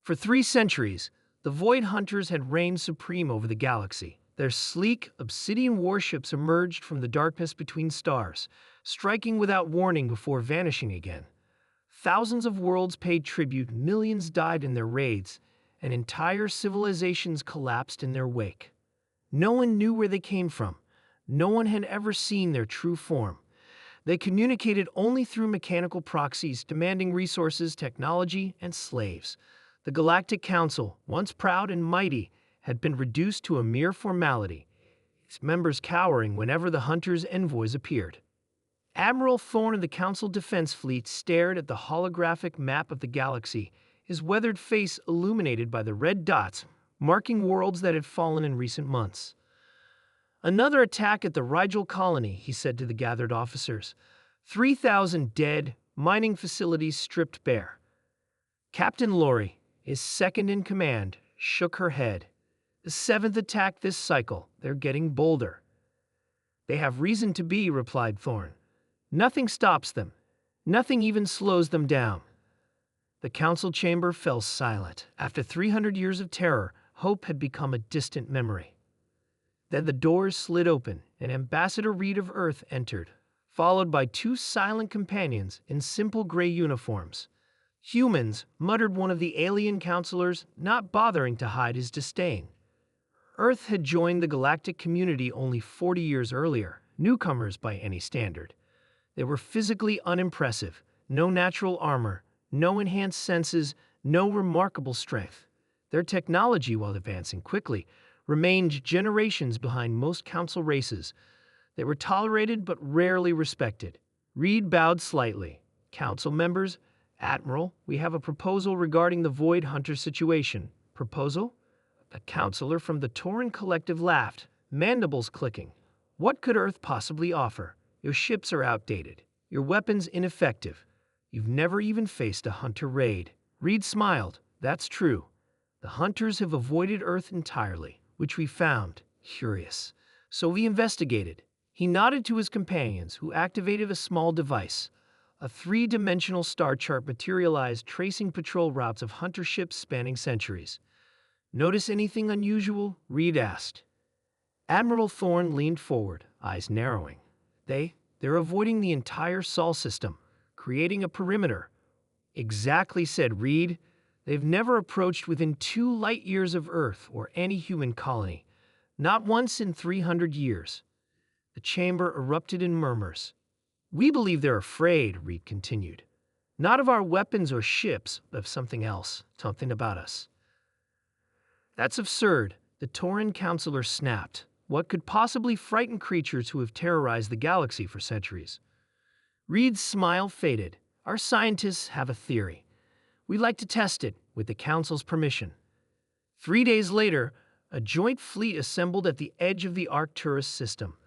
For 3 centuries, the Void Hunters had reigned supreme over the galaxy. Their sleek, obsidian warships emerged from the darkness between stars, striking without warning before vanishing again. Thousands of worlds paid tribute, millions died in their raids, and entire civilizations collapsed in their wake. No one knew where they came from. No one had ever seen their true form. They communicated only through mechanical proxies, demanding resources, technology, and slaves. The Galactic Council, once proud and mighty, had been reduced to a mere formality, its members cowering whenever the Hunters' envoys appeared. Admiral Thorn of the Council Defense Fleet stared at the holographic map of the galaxy, his weathered face illuminated by the red dots marking worlds that had fallen in recent months. "Another attack at the Rigel colony," he said to the gathered officers. 3,000 dead, mining facilities stripped bare. Captain Lori, his second in command, shook her head. "The 7th attack this cycle. They're getting bolder." "They have reason to be," replied Thorn. "Nothing stops them. Nothing even slows them down." The council chamber fell silent. After 300 years of terror, hope had become a distant memory. Then the doors slid open, and Ambassador Reed of Earth entered, followed by 2 silent companions in simple gray uniforms. "Humans," muttered one of the alien counselors, not bothering to hide his disdain. Earth had joined the galactic community only 40 years earlier, newcomers by any standard. They were physically unimpressive, no natural armor, no enhanced senses, no remarkable strength. Their technology, while advancing quickly, remained generations behind most council races. They were tolerated but rarely respected. Reed bowed slightly. "Council members, Admiral, we have a proposal regarding the Void Hunter situation." "Proposal?" A counselor from the Tauran Collective laughed, mandibles clicking. "What could Earth possibly offer? Your ships are outdated, your weapons ineffective. You've never even faced a Hunter raid." Reed smiled. "That's true. The Hunters have avoided Earth entirely, which we found curious. So we investigated." He nodded to his companions, who activated a small device. A 3-dimensional star chart materialized, tracing patrol routes of Hunter ships spanning centuries. "Notice anything unusual?" Reed asked. Admiral Thorn leaned forward, eyes narrowing. They're avoiding the entire Sol system, creating a perimeter." "Exactly," said Reed. "They've never approached within 2 light years of Earth or any human colony. Not once in 300 years. The chamber erupted in murmurs. "We believe they're afraid," Reed continued. "Not of our weapons or ships, but of something else, something about us." "That's absurd," the Tauran counselor snapped. "What could possibly frighten creatures who have terrorized the galaxy for centuries?" Reed's smile faded. "Our scientists have a theory. We'd like to test it, with the Council's permission." 3 days later, a joint fleet assembled at the edge of the Arcturus system.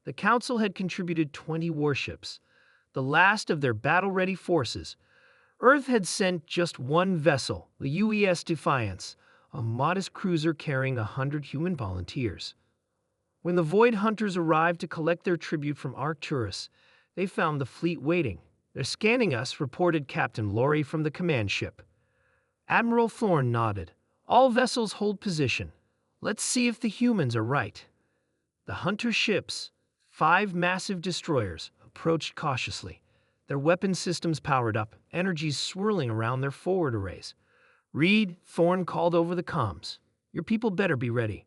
The Council had contributed 20 warships, the last of their battle-ready forces. Earth had sent just 1 vessel, the UES Defiance, a modest cruiser carrying 100 human volunteers. When the Void Hunters arrived to collect their tribute from Arcturus, they found the fleet waiting. "They're scanning us," reported Captain Lori from the command ship. Admiral Thorn nodded. "All vessels hold position. Let's see if the humans are right." The Hunter ships, 5 massive destroyers, approached cautiously, their weapon systems powered up, energies swirling around their forward arrays. "Reed," Thorn called over the comms. "Your people better be ready."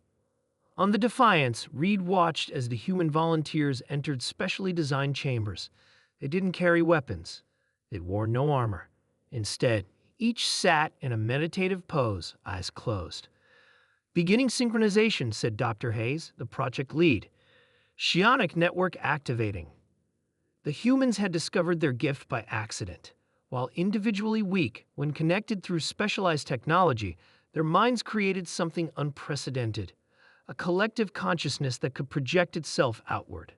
On the Defiance, Reed watched as the human volunteers entered specially designed chambers. They didn't carry weapons. They wore no armor. Instead, each sat in a meditative pose, eyes closed. "Beginning synchronization," said Dr. Hayes, the project lead. "Psionic network activating." The humans had discovered their gift by accident. While individually weak, when connected through specialized technology, their minds created something unprecedented. A collective consciousness that could project itself outward.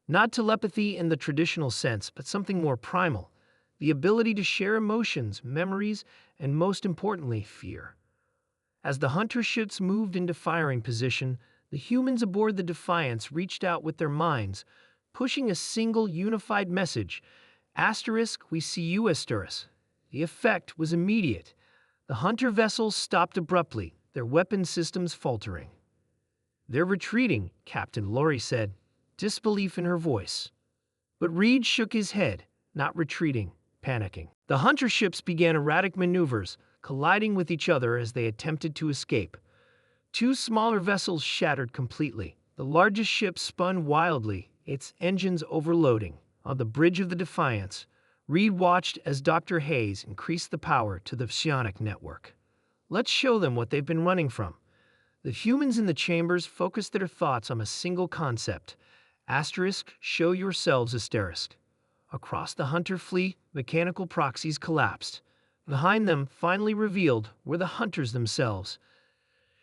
Not telepathy in the traditional sense, but something more primal. The ability to share emotions, memories, and most importantly, fear. As the Hunter ships moved into firing position, the humans aboard the Defiance reached out with their minds, pushing a single unified message. "*, we see you, Asteris." The effect was immediate. The hunter vessels stopped abruptly, their weapon systems faltering. "They're retreating," Captain Laurie said, disbelief in her voice. But Reed shook his head, not retreating, panicking. The hunter ships began erratic maneuvers, colliding with each other as they attempted to escape. Two smaller vessels shattered completely. The largest ship spun wildly, its engines overloading. On the bridge of the Defiance, Reed watched as Dr. Hayes increased the power to the psionic network. "Let's show them what they've been running from." The humans in the chambers focused their thoughts on a single concept. Show yourselves asterisk. Across the hunter fleet, mechanical proxies collapsed. Behind them, finally revealed, were the hunters themselves.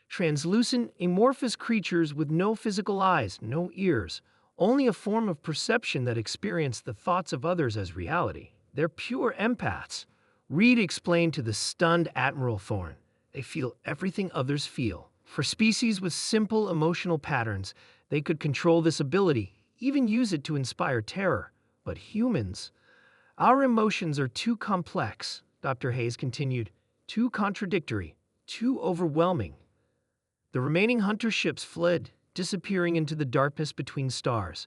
Translucent, amorphous creatures with no physical eyes, no ears, only a form of perception that experienced the thoughts of others as reality. They're pure empaths, Reed explained to the stunned Admiral Thorne. They feel everything others feel. For species with simple emotional patterns, they could control this ability, even use it to inspire terror. But humans, our emotions are too complex, Dr. Hayes continued, too contradictory, too overwhelming. The remaining hunter ships fled, disappearing into the darkness between stars,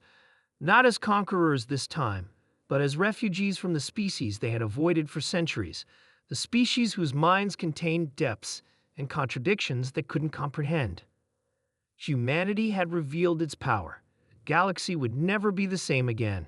not as conquerors this time, but as refugees from the species they had avoided for centuries, the species whose minds contained depths and contradictions they couldn't comprehend. Humanity had revealed its power. The galaxy would never be the same again.